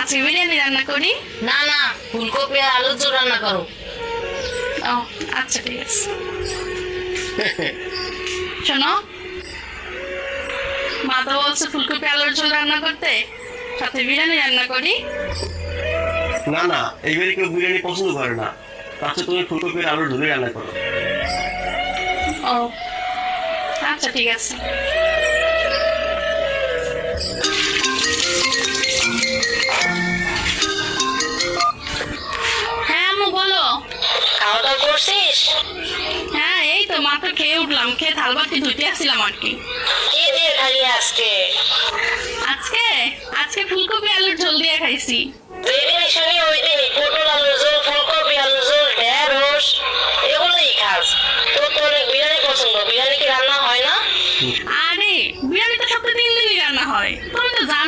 আজকে বিরিয়ানি রান্না করি? না না, ফুলকপি আর আলুর ঝোল রান্না করো। ও আচ্ছা ঠিক আছে। শোনো, মা তো বলছে ফুলকপি আলুর ঝোল রান্না করতে, সাথে বিরিয়ানি রান্না করি। না না, এইবারে কেউ বিরিয়ানি পছন্দ করে না, তাছাড়া তুমি ফুলকপির আলুর ঝোলে রান্না করো। ও আচ্ছা ঠিক আছে। হ্যাঁ আম্মু বলো। খাওয়া দাওয়া করছিস? হ্যাঁ এই তো মাত্র খেয়ে উঠলাম, খেয়ে থাল বাটি ধুতে আসছিলাম আর কি। কি দিয়ে খালি আজকে? আজকে আজকে ফুলকপি আলুর ঝোল দিয়ে খাইছি। যেদিনই শুনি ওই দিনই পটল আলুর ঝোল, ফুলকপি আলুর ঝোল, ঢেঁড়স এগুলোই খাস। তোর তো অনেক বিরিয়ানি পছন্দ, বিরিয়ানি কি রান্না হয় না? আরে বিরিয়ানি তো সপ্তাহে 3 দিনই রান্না হয়, তুমি তো জানো।